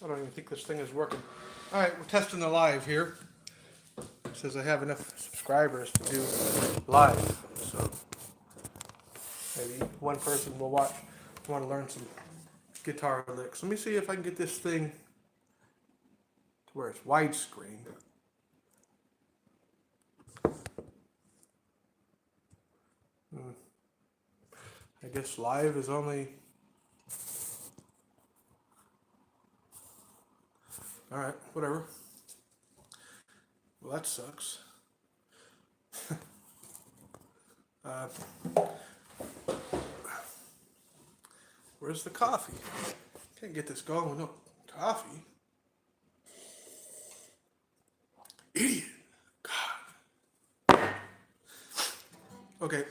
I don't even think this thing is working. All right, we're testing the live here. It says I have enough subscribers to do live, so maybe one person will watch. Want to learn some guitar licks. Let me see if I can get this thing to where it's widescreen. I guess live is only. All right, whatever. Well, that sucks. uh, where's the coffee? Can't get this going with no coffee. Idiot. God. Okay.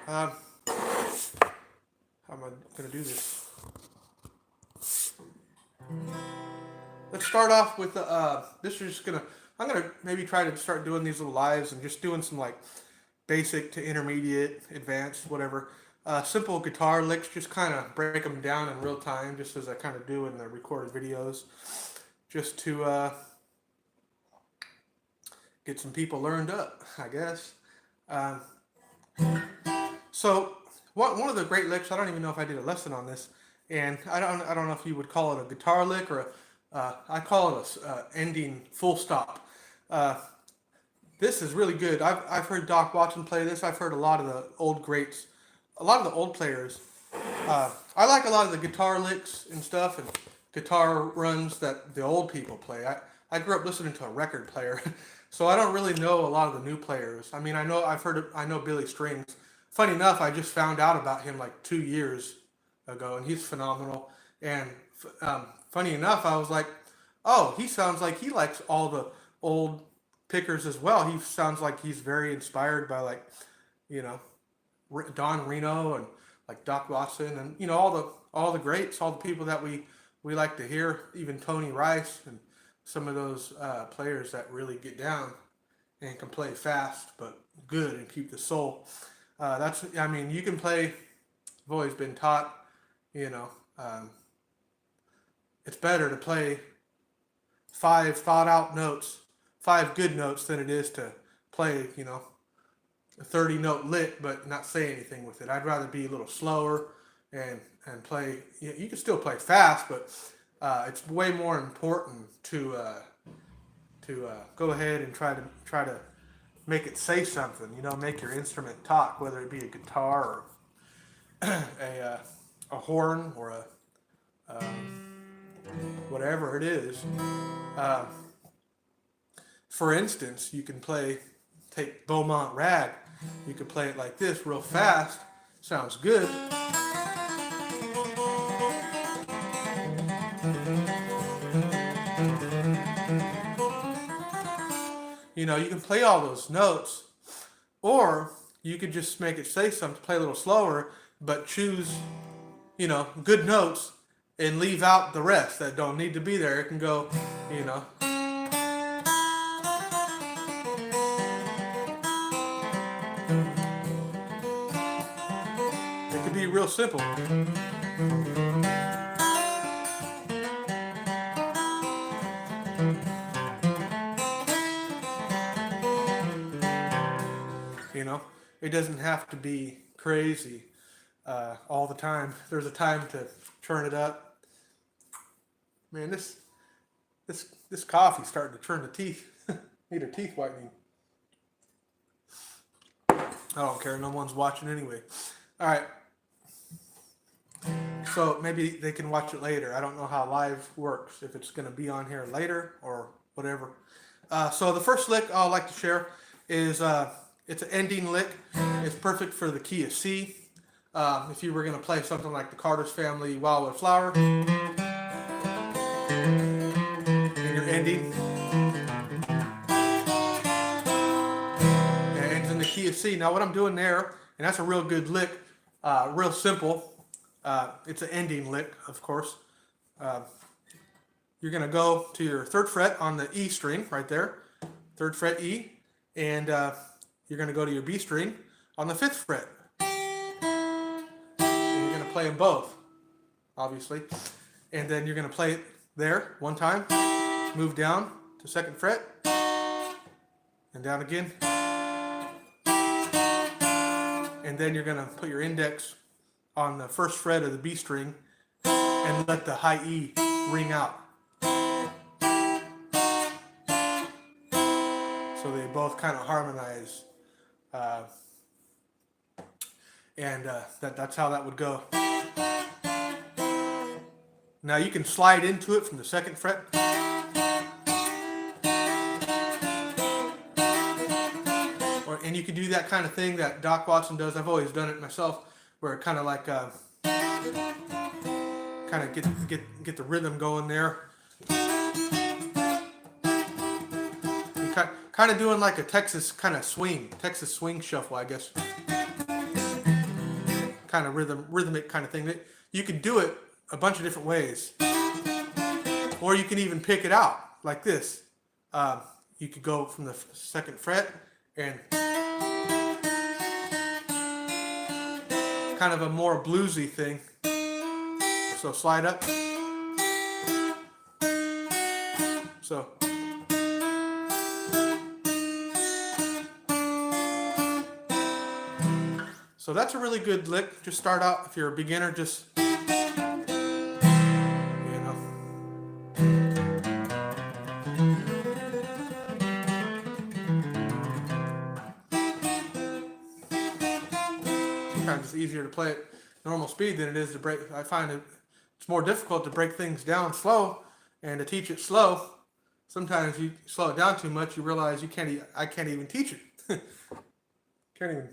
How am I going to do this? Let's start off with this is just I'm gonna maybe try to start doing these little lives and just doing some like basic to intermediate, advanced, whatever, simple guitar licks. Just kind of break them down in real time, just as I kind of do in the recorded videos, just to get some people learned up, I guess. So one of the great licks, I don't even know if I did a lesson on this, and I don't know if you would call it a guitar lick or I call it a ending full stop. This is really good. I've heard Doc Watson play this. I've heard a lot of the old greats, a lot of the old players. I like a lot of the guitar licks and stuff and guitar runs that the old people play. I grew up listening to a record player, so I don't really know a lot of the new players. I mean, I know Billy Strings. Funny enough, I just found out about him like 2 years ago, and he's phenomenal. And funny enough, I was like, oh, he sounds like he likes all the old pickers as well. He sounds like he's very inspired by like, you know, Don Reno and like Doc Watson and all the greats, all the people that we like to hear, even Tony Rice and some of those players that really get down and can play fast but good and keep the soul. I mean, you can play. I've always been taught, you know. It's better to play 5 thought out notes, 5 good notes, than it is to play, a 30 note lick but not say anything with it. I'd rather be a little slower and play. You can still play fast, but it's way more important to go ahead and try to make it say something. Make your instrument talk, whether it be a guitar or a horn or a whatever it is. For instance, you can take Beaumont Rag. You can play it like this real fast. Sounds good. You can play all those notes, or you could just make it say something, play a little slower, but choose, good notes and leave out the rest that don't need to be there. It can go, it could be real simple. It doesn't have to be crazy all the time. There's a time to turn it up. Man, this coffee's starting to turn the teeth. Need a teeth whitening. I don't care. No one's watching anyway. All right. So maybe they can watch it later. I don't know how live works, if it's going to be on here later or whatever. So the first lick I'd like to share is it's an ending lick. It's perfect for the key of C. If you were going to play something like the Carter's Family Wildwood Flower, and you're ending, it ends in the key of C. Now what I'm doing there, and that's a real good lick, real simple. It's an ending lick, of course. You're going to go to your 3rd fret on the E string right there, 3rd fret E, and you're going to go to your B string on the 5th fret. And you're going to play them both, obviously. And then you're going to play there one time, move down to 2nd fret, and down again. And then you're going to put your index on the 1st fret of the B string and let the high E ring out. So they both kind of harmonize. That's how that would go. Now you can slide into it from the 2nd fret. And you can do that kind of thing that Doc Watson does. I've always done it myself, where it kind of like kind of get the rhythm going there. Kind of doing like a Texas swing shuffle, I guess. Kind of rhythmic kind of thing. You can do it a bunch of different ways, or you can even pick it out like this. You could go from the 2nd fret and kind of a more bluesy thing. So slide up. So that's a really good lick. Just start out, if you're a beginner, just, you know. Sometimes it's easier to play at normal speed than it is to break. I find it's more difficult to break things down slow, and to teach it slow. Sometimes you slow it down too much, you realize I can't even teach it. Can't even.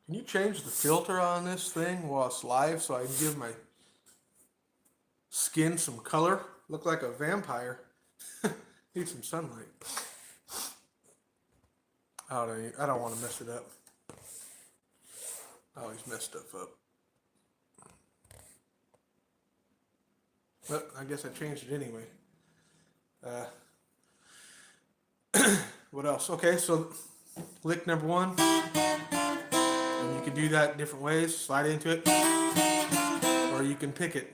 Can you change the filter on this thing while it's live so I can give my skin some color? Look like a vampire. Need some sunlight. I don't want to mess it up. I always mess stuff up. But I guess I changed it anyway. What else? Okay, so lick number 1. And you can do that different ways. Slide into it. Or you can pick it.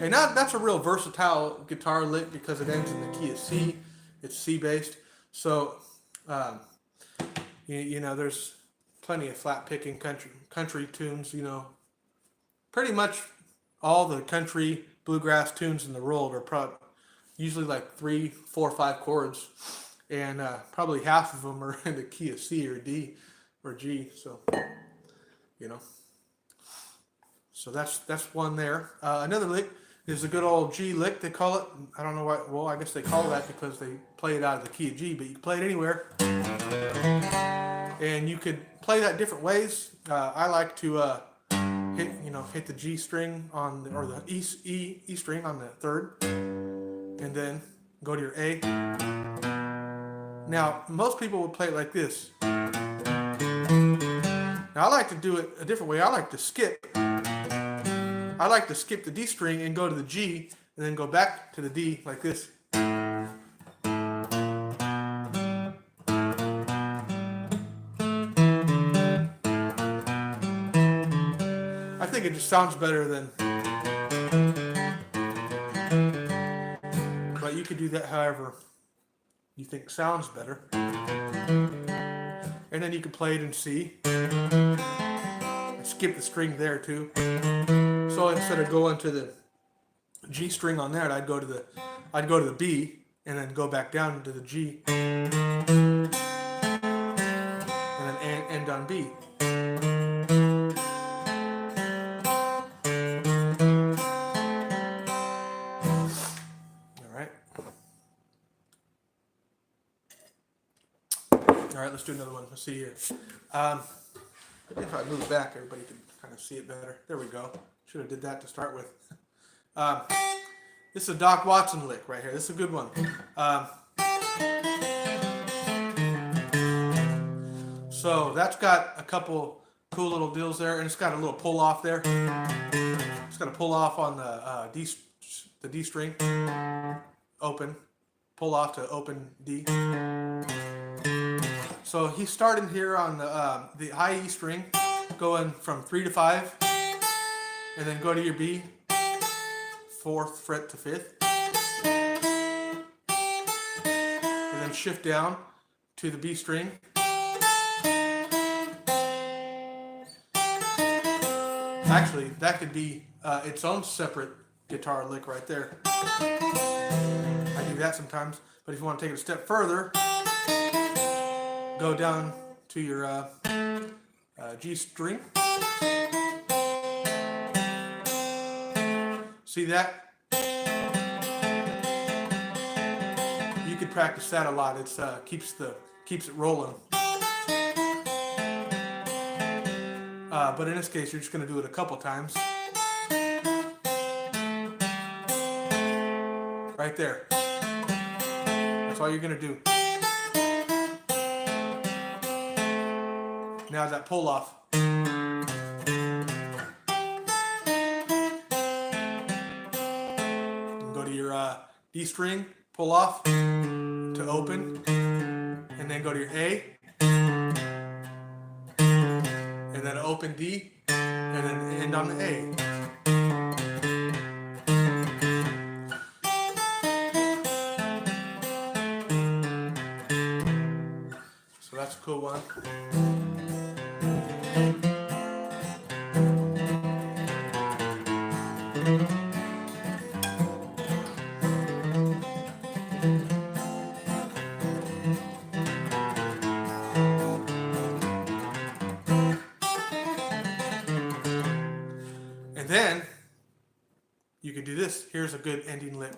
And that's a real versatile guitar lick because it ends in the key of C. It's C based. So, you know, there's plenty of flat picking country tunes, you know. Pretty much all the country bluegrass tunes in the world are usually like 3, 4, 5 chords, and probably half of them are in the key of C or D or G. So, you know, so that's one there. Another lick is a good old G lick. They call it. I don't know why. Well, I guess they call that because they play it out of the key of G, but you can play it anywhere, and you could play that different ways. I like to hit the G string or the E string on the 3rd, and then go to your A. Now, most people would play it like this. Now, I like to do it a different way. I like to skip. I like to skip the D string and go to the G, and then go back to the D like this. I think it just sounds better than, but you could do that however you think sounds better. And then you can play it in C. Skip the string there too. So instead of going to the G string on that, I'd go to the B and then go back down to the G. And then end on B. All right, let's do another one. Let's see here. If I move back, everybody can kind of see it better. There we go. Should have did that to start with. This is a Doc Watson lick right here. This is a good one. So that's got a couple cool little deals there, and it's got a little pull off there. It's got a pull off on the D string, open, pull off to open D. So he's starting here on the high E string, going from 3 to 5, and then go to your B, 4th fret to 5th, and then shift down to the B string. Actually, that could be its own separate guitar lick right there. I do that sometimes, but if you want to take it a step further, go down to your G string. See that? You could practice that a lot. It's keeps it rolling. But in this case, you're just going to do it a couple times. Right there. That's all you're going to do. Now that pull off. Go to your D string, pull off to open, and then go to your A, and then open D, and then end on the A. So that's a cool one. And then you could do this. Here's a good ending lick.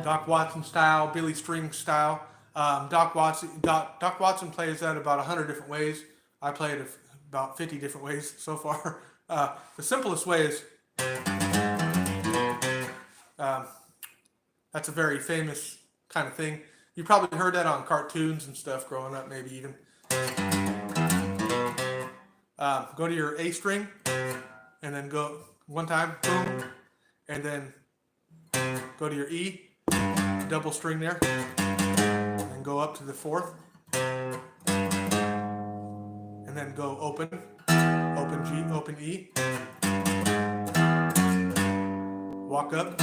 Doc Watson style, Billy String style. Doc Watson plays that about 100 different ways. I play it about 50 different ways so far. The simplest way is, that's a very famous kind of thing. You probably heard that on cartoons and stuff growing up, maybe even. Go to your A string, and then go one time, boom, and then go to your E, double string there, and go up to the 4th, and then go open G, open E, walk up,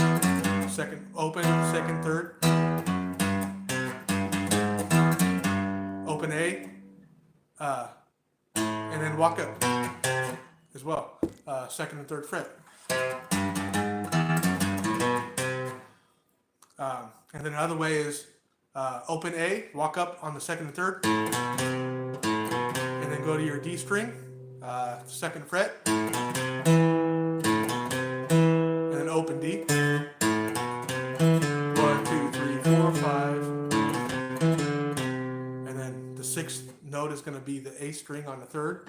second, open, second, third, open A, and then walk up as well, 2nd and 3rd fret. And then another way is open A, walk up on the 2nd and 3rd, and then go to your D string, 2nd fret, and then open D. 1, 2, 3, 4, 5, and then the 6th note is going to be the A string on the 3rd.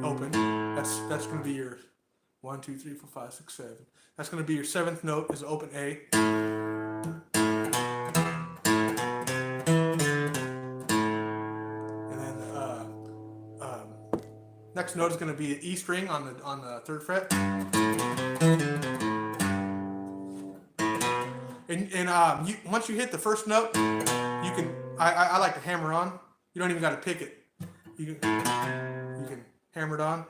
Open. That's going to be your 1, 2, 3, 4, 5, 6, 7. That's going to be your 7th note is open A. And then next note is going to be an E string on the 3rd fret. And once you hit the first note, you can. I like to hammer on. You don't even got to pick it. You can hammer it on.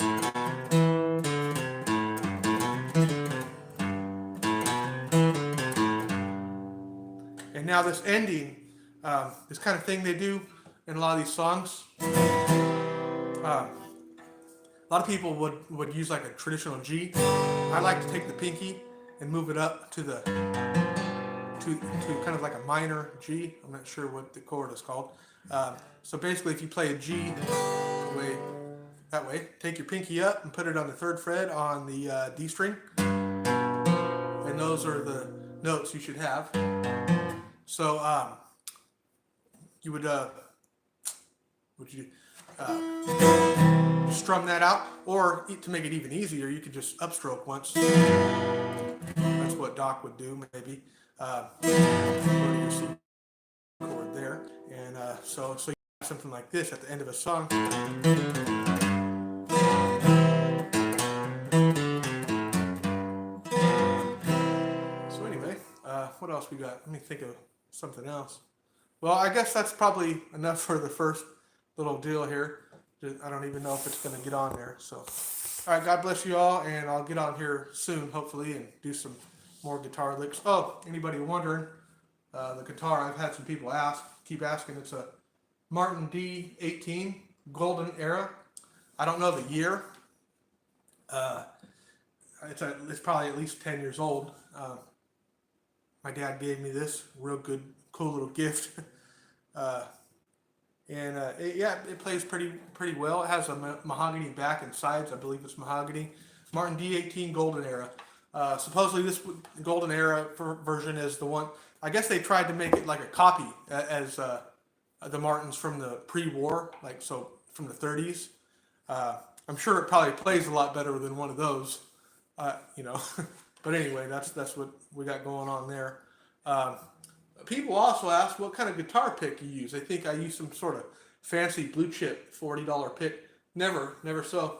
And now this ending, this kind of thing they do in a lot of these songs. A lot of people would use like a traditional G. I like to take the pinky and move it up to the to kind of like a minor G. I'm not sure what the chord is called. So basically, if you play a G that way, take your pinky up and put it on the 3rd fret on the D string, and those are the notes you should have. So you would strum that out, or to make it even easier, you could just upstroke once. That's what Doc would do, maybe. Go to your C chord there, and so you have something like this at the end of a song. So anyway. What else we got? Let me think of something else. Well, I guess that's probably enough for the first little deal here. I don't even know if it's going to get on there. So, all right, God bless you all, and I'll get on here soon, hopefully, and do some more guitar licks. Oh, anybody wondering, the guitar, I've had some people keep asking. It's a Martin D18 Golden Era. I don't know the year. Uh, it's probably at least 10 years old. My dad gave me this real good, cool little gift. uh, it plays pretty well. It has a mahogany back and sides. I believe it's mahogany. Martin D18 Golden Era. Supposedly this Golden Era version is the one. I guess they tried to make it like a copy as the Martins from the pre-war, like so from the 30s. I'm sure it probably plays a lot better than one of those, you know. But anyway, that's what we got going on there. Um, People also ask what kind of guitar pick you use. They think I use some sort of fancy blue chip $40 pick. Never so.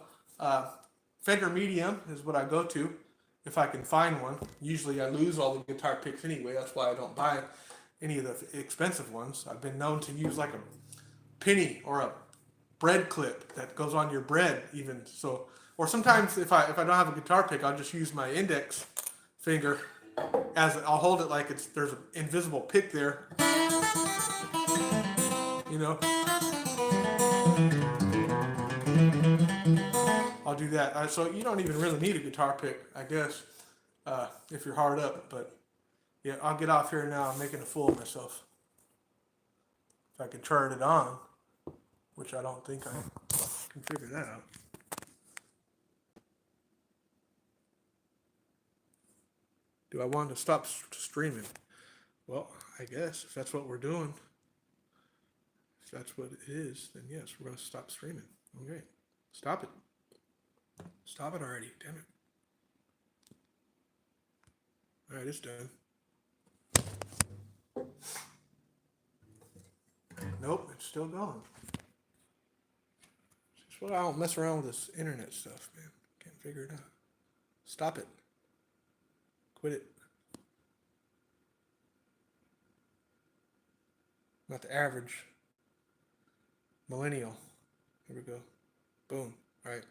Fender Medium is what I go to if I can find one. Usually I lose all the guitar picks anyway. That's why I don't buy any of the expensive ones. I've been known to use like a penny or a bread clip that goes on your bread even. So, or sometimes if I don't have a guitar pick, I'll just use my index finger as I'll hold it like there's an invisible pick there. You know, I'll do that. So you don't even really need a guitar pick, I guess, if you're hard up. But yeah, I'll get off here now. I'm making a fool of myself. If I can turn it on, which I don't think I can figure that out. Do I want to stop streaming? Well, I guess if that's what we're doing, if that's what it is, then yes, we're going to stop streaming. Okay. Stop it. Stop it already. Damn it. All right, it's done. Nope, it's still going. That's why I don't mess around with this internet stuff, man. Can't figure it out. Stop it. Quit it. Not the average millennial. Here we go. Boom. All right.